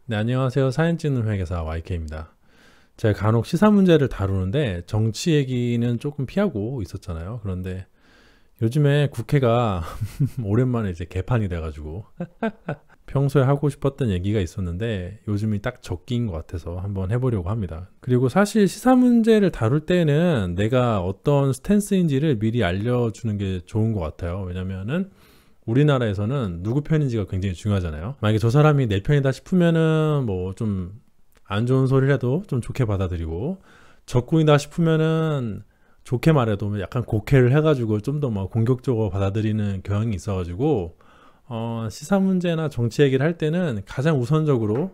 네, 안녕하세요. 사진 찍는 회계사 YK입니다. 제가 간혹 시사 문제를 다루는데 정치 얘기는 조금 피하고 있었잖아요. 그런데 요즘에 국회가 오랜만에 이제 개판이 돼가지고 평소에 하고 싶었던 얘기가 있었는데 요즘이 딱 적기인 것 같아서 한번 해보려고 합니다. 그리고 사실 시사 문제를 다룰 때는 내가 어떤 스탠스인지를 미리 알려주는 게 좋은 것 같아요. 왜냐면은 우리나라에서는 누구 편인지가 굉장히 중요하잖아요. 만약에 저 사람이 내 편이다 싶으면은 뭐 좀 안 좋은 소리를 해도 좀 좋게 받아들이고, 적군이다 싶으면은 좋게 말해도 약간 곡해를 해가지고 좀 더 막 공격적으로 받아들이는 경향이 있어가지고, 시사 문제나 정치 얘기를 할 때는 가장 우선적으로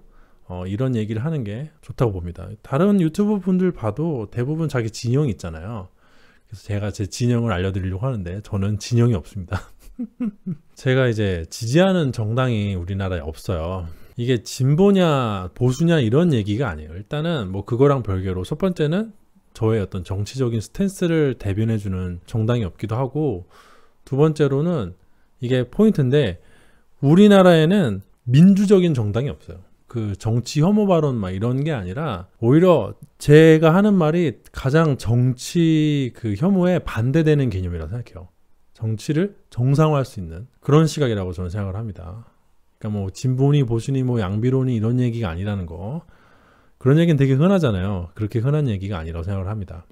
이런 얘기를 하는 게 좋다고 봅니다. 다른 유튜브 분들 봐도 대부분 자기 진영이 있잖아요. 그래서 제가 제 진영을 알려드리려고 하는데 저는 진영이 없습니다. 제가 이제 지지하는 정당이 우리나라에 없어요. 이게 진보냐 보수냐 이런 얘기가 아니에요. 일단은 뭐 그거랑 별개로 첫 번째는 저의 어떤 정치적인 스탠스를 대변해주는 정당이 없기도 하고, 두 번째로는 이게 포인트인데 우리나라에는 민주적인 정당이 없어요. 그 정치 혐오 발언 막 이런 게 아니라 오히려 제가 하는 말이 가장 정치 그 혐오에 반대되는 개념이라고 생각해요. 정치를 정상화할 수 있는 그런 시각이라고 저는 생각을 합니다. 그러니까 뭐 진보니 보수니 뭐 양비론이 이런 얘기가 아니라는 거, 그런 얘기는 되게 흔하잖아요. 그렇게 흔한 얘기가 아니라고 생각을 합니다.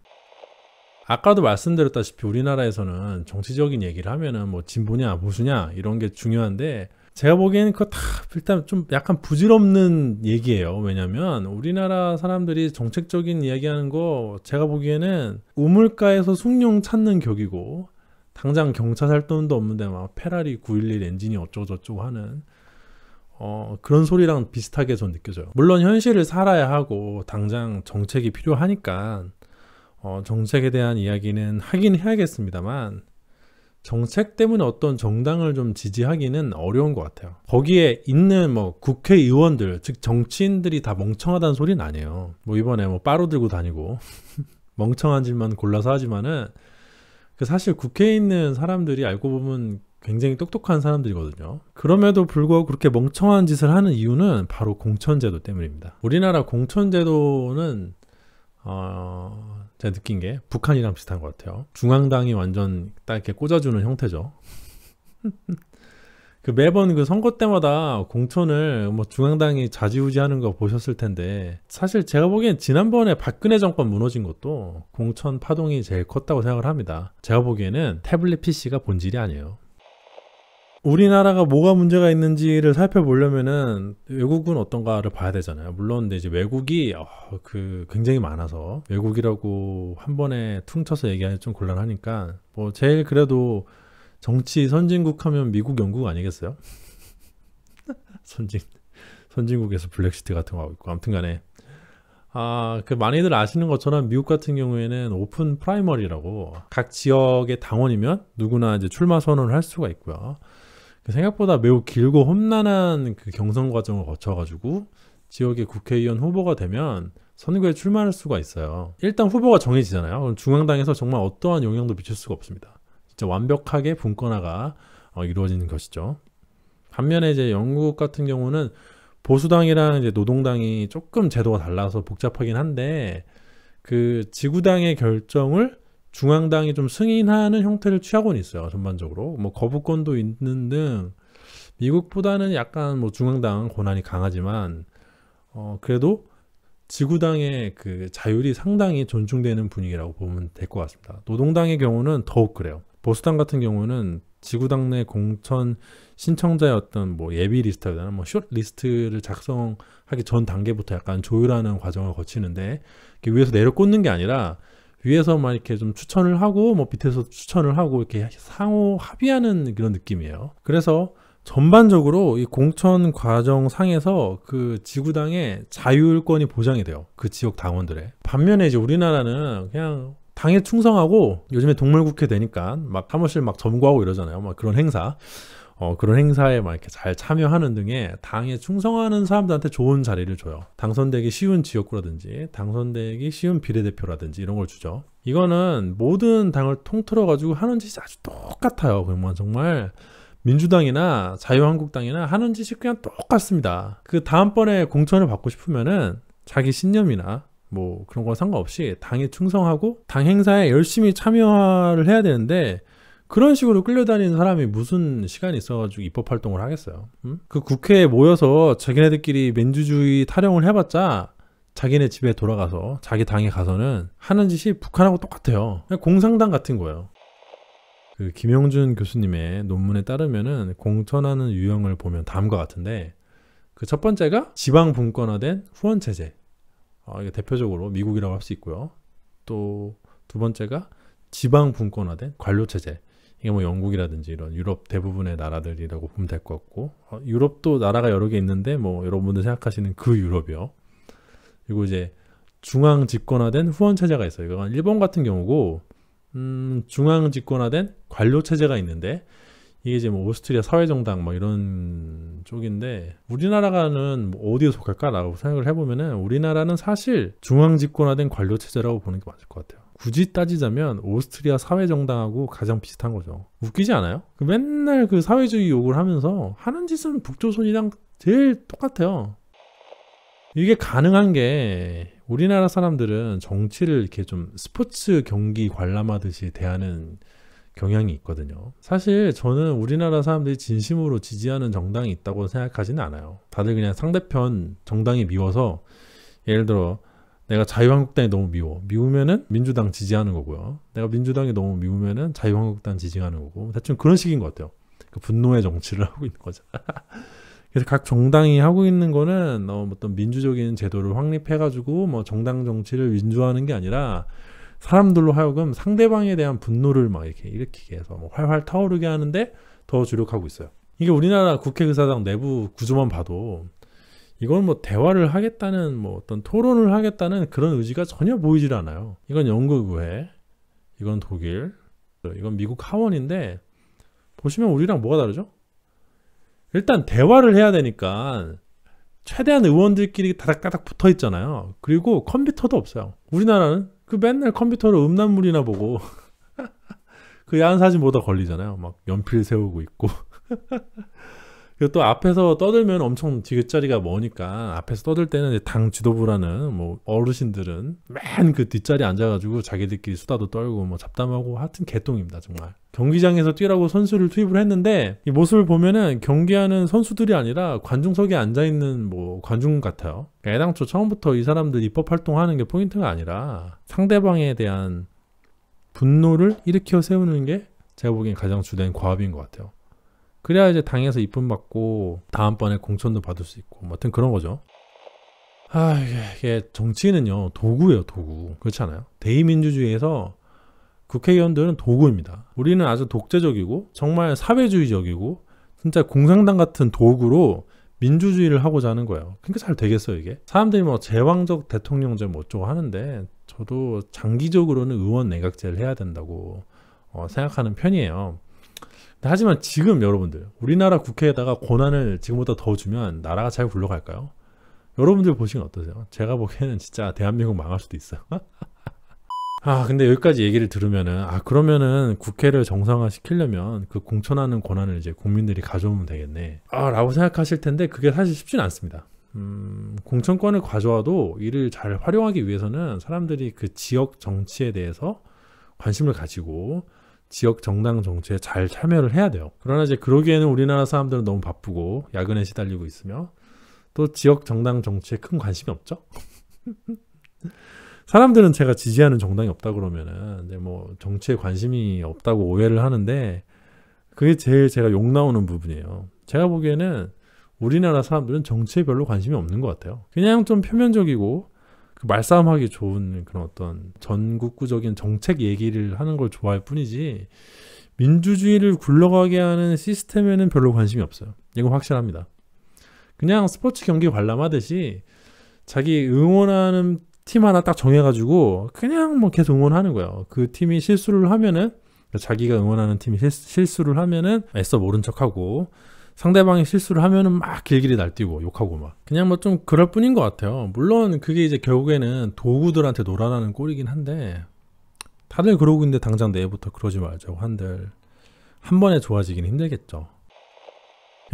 아까도 말씀드렸다시피 우리나라에서는 정치적인 얘기를 하면은 뭐 진보냐 보수냐 이런 게 중요한데, 제가 보기에는 그거 다 일단 좀 약간 부질없는 얘기예요. 왜냐면 우리나라 사람들이 정책적인 이야기하는 거 제가 보기에는 우물가에서 숭늉 찾는 격이고, 당장 경차 살 돈도 없는데 막 페라리 911 엔진이 어쩌고저쩌고 하는 그런 소리랑 비슷하게 전 느껴져요. 물론 현실을 살아야 하고 당장 정책이 필요하니까 정책에 대한 이야기는 하긴 해야겠습니다만, 정책 때문에 어떤 정당을 좀 지지하기는 어려운 것 같아요. 거기에 있는 뭐 국회의원들, 즉 정치인들이 다 멍청하다는 소리는 아니에요. 뭐 이번에 뭐 빠로 들고 다니고 멍청한 짓만 골라서 하지만은, 그 사실 국회에 있는 사람들이 알고 보면 굉장히 똑똑한 사람들이거든요. 그럼에도 불구하고 그렇게 멍청한 짓을 하는 이유는 바로 공천제도 때문입니다. 우리나라 공천제도는 제가 느낀 게 북한이랑 비슷한 것 같아요. 중앙당이 완전 딱 이렇게 꽂아주는 형태죠. 그 매번 그 선거 때마다 공천을 뭐 중앙당이 좌지우지하는 거 보셨을 텐데, 사실 제가 보기엔 지난번에 박근혜 정권 무너진 것도 공천 파동이 제일 컸다고 생각을 합니다. 제가 보기에는 태블릿 PC가 본질이 아니에요. 우리나라가 뭐가 문제가 있는지를 살펴보려면은 외국은 어떤가를 봐야 되잖아요. 물론 근데 이제 외국이 그 굉장히 많아서 외국이라고 한 번에 퉁쳐서 얘기하기 좀 곤란하니까, 뭐 제일 그래도 정치 선진국 하면 미국, 영국 아니겠어요? 선진국에서 블랙시트 같은 거 하고 있고, 아무튼 간에 그 많이들 아시는 것처럼 미국 같은 경우에는 오픈 프라이머리라고 각 지역의 당원이면 누구나 이제 출마 선언을 할 수가 있고요. 생각보다 매우 길고 험난한 그 경선 과정을 거쳐가지고 지역의 국회의원 후보가 되면 선거에 출마할 수가 있어요. 일단 후보가 정해지잖아요. 그럼 중앙당에서 정말 어떠한 영향도 미칠 수가 없습니다. 진짜 완벽하게 분권화가 이루어지는 것이죠. 반면에 이제 영국 같은 경우는 보수당이랑 이제 노동당이 조금 제도가 달라서 복잡하긴 한데, 그 지구당의 결정을 중앙당이 좀 승인하는 형태를 취하고는 있어요. 전반적으로 뭐 거부권도 있는 등 미국보다는 약간 뭐 중앙당 권한이 강하지만 그래도 지구당의 그 자율이 상당히 존중되는 분위기라고 보면 될 것 같습니다. 노동당의 경우는 더욱 그래요. 보수당 같은 경우는 지구당 내 공천 신청자의 어떤 뭐 예비 리스트나 뭐 숏 리스트를 작성하기 전 단계부터 약간 조율하는 과정을 거치는데, 위에서 내려 꽂는 게 아니라 위에서 막 이렇게 좀 추천을 하고 뭐 밑에서 추천을 하고 이렇게 상호 합의하는 그런 느낌이에요. 그래서 전반적으로 이 공천 과정 상에서 그 지구당의 자율권이 보장이 돼요. 그 지역 당원들의. 반면에 이제 우리나라는 그냥 당에 충성하고, 요즘에 동물국회 되니까 막 사무실 막 점거하고 이러잖아요. 막 그런 행사. 그런 행사에 막 이렇게 잘 참여하는 등의 당에 충성하는 사람들한테 좋은 자리를 줘요. 당선되기 쉬운 지역구라든지 당선되기 쉬운 비례대표라든지 이런 걸 주죠. 이거는 모든 당을 통틀어 가지고 하는 짓이 아주 똑같아요. 그러면 정말 민주당이나 자유한국당이나 하는 짓이 그냥 똑같습니다. 그 다음번에 공천을 받고 싶으면은 자기 신념이나 뭐 그런 거 상관없이 당에 충성하고 당 행사에 열심히 참여를 해야 되는데, 그런 식으로 끌려다니는 사람이 무슨 시간이 있어가지고 입법활동을 하겠어요? 그 국회에 모여서 자기네들끼리 민주주의 타령을 해봤자 자기네 집에 돌아가서 자기 당에 가서는 하는 짓이 북한하고 똑같아요. 그냥 공산당 같은 거예요. 그 김영준 교수님의 논문에 따르면은 공천하는 유형을 보면 다음과 같은데, 그 첫 번째가 지방 분권화된 후원 체제. 이게 대표적으로 미국이라고 할 수 있고요. 또 두 번째가 지방 분권화된 관료 체제. 이게 뭐 영국이라든지 이런 유럽 대부분의 나라들이라고 보면 될 것 같고, 유럽도 나라가 여러 개 있는데 뭐 여러분들 생각하시는 그 유럽이요. 그리고 이제 중앙 집권화된 후원 체제가 있어요. 이건 일본 같은 경우고, 중앙 집권화된 관료 체제가 있는데, 이게 이제 뭐 오스트리아 사회정당 뭐 이런 쪽인데, 우리나라가는 뭐 어디에 속할까라고 생각을 해보면은 우리나라는 사실 중앙 집권화된 관료 체제라고 보는 게 맞을 것 같아요. 굳이 따지자면 오스트리아 사회정당하고 가장 비슷한 거죠. 웃기지 않아요? 맨날 그 사회주의 욕을 하면서 하는 짓은 북조선이랑 제일 똑같아요. 이게 가능한 게, 우리나라 사람들은 정치를 이렇게 좀 스포츠 경기 관람하듯이 대하는 경향이 있거든요. 사실 저는 우리나라 사람들이 진심으로 지지하는 정당이 있다고 생각하지는 않아요. 다들 그냥 상대편 정당이 미워서, 예를 들어 내가 자유한국당이 너무 미우면은 민주당 지지하는 거고요. 내가 민주당이 너무 미우면은 자유한국당 지지하는 거고, 대충 그런 식인 것 같아요. 그 분노의 정치를 하고 있는 거죠. 그래서 각 정당이 하고 있는 거는 어떤 민주적인 제도를 확립해가지고 뭐 정당 정치를 win주하는 게 아니라, 사람들로 하여금 상대방에 대한 분노를 막 이렇게 일으키게 해서 뭐 활활 타오르게 하는데 더 주력하고 있어요. 이게 우리나라 국회의사당 내부 구조만 봐도 이건 뭐 대화를 하겠다는, 뭐 어떤 토론을 하겠다는 그런 의지가 전혀 보이질 않아요. 이건 영국 의회, 이건 독일, 이건 미국 하원인데, 보시면 우리랑 뭐가 다르죠? 일단 대화를 해야 되니까 최대한 의원들끼리 다닥다닥 붙어 있잖아요. 그리고 컴퓨터도 없어요. 우리나라는 그 맨날 컴퓨터로 음란물이나 보고 그 야한 사진 보다 걸리잖아요. 막 연필 세우고 있고. 그리고 또 앞에서 떠들면 엄청 뒷자리가 머니까, 앞에서 떠들 때는 당 지도부라는 뭐 어르신들은 맨 그 뒷자리에 앉아가지고 자기들끼리 수다도 떨고 뭐 잡담하고, 하여튼 개똥입니다 정말. 경기장에서 뛰라고 선수를 투입을 했는데, 이 모습을 보면은 경기하는 선수들이 아니라 관중석에 앉아있는 뭐 관중 같아요. 그러니까 애당초 처음부터 이 사람들 입법 활동하는 게 포인트가 아니라 상대방에 대한 분노를 일으켜 세우는 게 제가 보기엔 가장 주된 과업인 것 같아요. 그래야 이제 당에서 이쁨 받고 다음번에 공천도 받을 수 있고, 뭐 하여튼 그런 거죠. 이게 정치는요 도구예요, 도구. 그렇지 않아요? 대의민주주의에서 국회의원들은 도구입니다. 우리는 아주 독재적이고 정말 사회주의적이고 진짜 공산당 같은 도구로 민주주의를 하고자 하는 거예요. 그러니까 잘 되겠어요 이게? 사람들이 뭐 제왕적 대통령제 뭐 어쩌고 하는데, 저도 장기적으로는 의원 내각제를 해야 된다고 생각하는 편이에요. 하지만 지금 여러분들, 우리나라 국회에다가 권한을 지금보다 더 주면 나라가 잘 굴러갈까요? 여러분들 보시면 어떠세요? 제가 보기에는 진짜 대한민국 망할 수도 있어요. 근데 여기까지 얘기를 들으면은, 그러면은 국회를 정상화 시키려면 그 공천하는 권한을 이제 국민들이 가져오면 되겠네 라고 생각하실 텐데, 그게 사실 쉽지는 않습니다. 공천권을 가져와도 이를 잘 활용하기 위해서는 사람들이 그 지역 정치에 대해서 관심을 가지고 지역 정당 정치에 잘 참여를 해야 돼요. 그러나 이제 그러기에는 우리나라 사람들은 너무 바쁘고 야근에 시달리고 있으며, 또 지역 정당 정치에 큰 관심이 없죠. 사람들은 제가 지지하는 정당이 없다 그러면은 이제 뭐 정치에 관심이 없다고 오해를 하는데, 그게 제일 제가 욕 나오는 부분이에요. 제가 보기에는 우리나라 사람들은 정치에 별로 관심이 없는 것 같아요. 그냥 좀 표면적이고 그 말싸움하기 좋은 그런 어떤 전국구적인 정책 얘기를 하는 걸 좋아할 뿐이지, 민주주의를 굴러가게 하는 시스템에는 별로 관심이 없어요. 이건 확실합니다. 그냥 스포츠 경기 관람하듯이 자기 응원하는 팀 하나 딱 정해가지고 그냥 뭐 계속 응원하는 거예요. 그 팀이 실수를 하면은, 자기가 응원하는 팀이 실수를 하면은 애써 모른 척하고, 상대방이 실수를 하면은 막 길길이 날뛰고 욕하고 막, 그냥 뭐 좀 그럴 뿐인 것 같아요. 물론 그게 이제 결국에는 도구들한테 놀아나는 꼴이긴 한데, 다들 그러고 있는데 당장 내일부터 그러지 말자고 한들 한 번에 좋아지긴 힘들겠죠.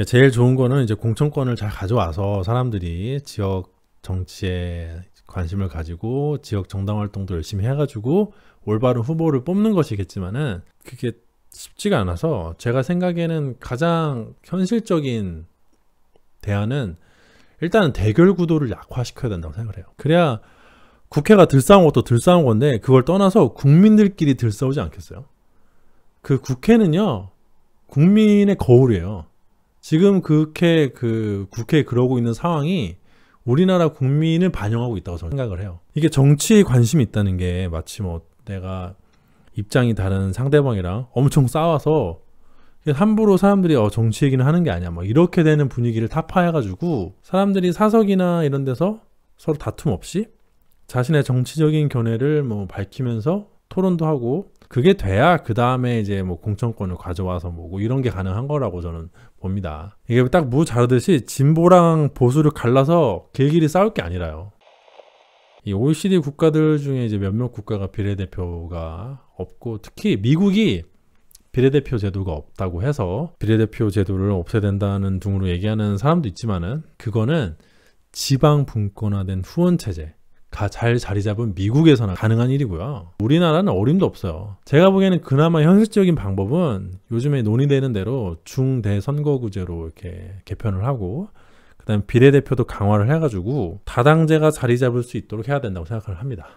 제일 좋은 거는 이제 공천권을 잘 가져와서 사람들이 지역 정치에 관심을 가지고 지역 정당 활동도 열심히 해가지고 올바른 후보를 뽑는 것이겠지만은 그게 쉽지가 않아서 제가 생각에는 가장 현실적인 대안은 일단은 대결 구도를 약화시켜야 된다고 생각을 해요. 그래야 국회가 들싸운 것도 들싸운 건데 그걸 떠나서 국민들끼리 들싸우지 않겠어요? 그 국회는요, 국민의 거울이에요. 지금 국회에 그러고 있는 상황이 우리나라 국민을 반영하고 있다고 저는 생각을 해요. 이게 정치에 관심이 있다는 게 마치 뭐 내가 입장이 다른 상대방이랑 엄청 싸워서 함부로 사람들이 정치 얘기는 하는 게 아니야 뭐 이렇게 되는 분위기를 타파해가지고 사람들이 사석이나 이런 데서 서로 다툼 없이 자신의 정치적인 견해를 뭐 밝히면서 토론도 하고 그게 돼야 그 다음에 이제 뭐 공천권을 가져와서 뭐고 이런 게 가능한 거라고 저는 봅니다. 이게 딱 무 자르듯이 진보랑 보수를 갈라서 길길이 싸울 게 아니라요. 이 OECD 국가들 중에 이제 몇몇 국가가 비례대표가 없고 특히 미국이 비례대표 제도가 없다고 해서 비례대표 제도를 없애야 된다는 등으로 얘기하는 사람도 있지만은 그거는 지방 분권화된 후원체제가 잘 자리 잡은 미국에서나 가능한 일이고요. 우리나라는 어림도 없어요. 제가 보기에는 그나마 현실적인 방법은 요즘에 논의되는 대로 중대 선거구제로 이렇게 개편을 하고 그다음에 비례대표도 강화를 해가지고 다당제가 자리 잡을 수 있도록 해야 된다고 생각을 합니다.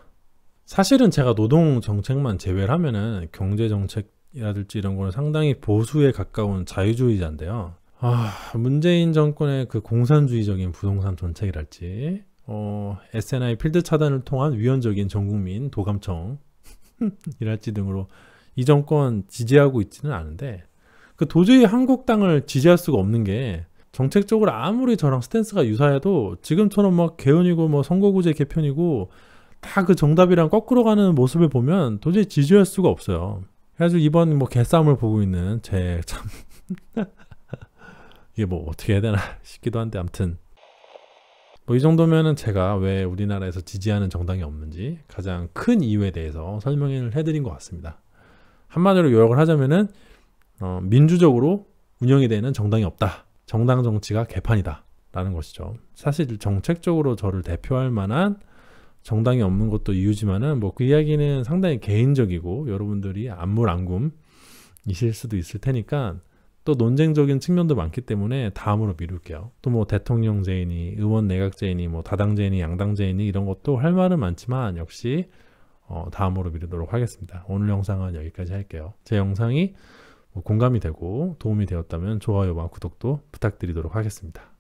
사실은 제가 노동 정책만 제외를 하면은 경제 정책이라든지 이런 거는 상당히 보수에 가까운 자유주의자인데요. 문재인 정권의 그 공산주의적인 부동산 정책이랄지 SNI 필드 차단을 통한 위헌적인 전국민 도감청 이랄지 등으로 이 정권 지지하고 있지는 않은데 그 도저히 한국당을 지지할 수가 없는 게 정책적으로 아무리 저랑 스탠스가 유사해도 지금처럼 막 개헌이고 뭐 선거구제 개편이고 다 그 정답이랑 거꾸로 가는 모습을 보면 도저히 지지할 수가 없어요. 그래가지고 이번 뭐 개싸움을 보고 있는 제 참 이게 뭐 어떻게 해야 되나 싶기도 한데 아무튼 뭐 이 정도면은 제가 왜 우리나라에서 지지하는 정당이 없는지 가장 큰 이유에 대해서 설명을 해드린 것 같습니다. 한마디로 요약을 하자면은 민주적으로 운영이 되는 정당이 없다. 정당 정치가 개판이다 라는 것이죠. 사실 정책적으로 저를 대표할 만한 정당이 없는 것도 이유지만은 뭐 그 이야기는 상당히 개인적이고 여러분들이 안물안굼이실 수도 있을 테니까 또 논쟁적인 측면도 많기 때문에 다음으로 미룰게요. 또 뭐 대통령제이니 의원 내각제이니 뭐 다당제이니 양당제이니 이런 것도 할 말은 많지만 역시 다음으로 미루도록 하겠습니다. 오늘 영상은 여기까지 할게요. 제 영상이 공감이 되고 도움이 되었다면 좋아요와 구독도 부탁드리도록 하겠습니다.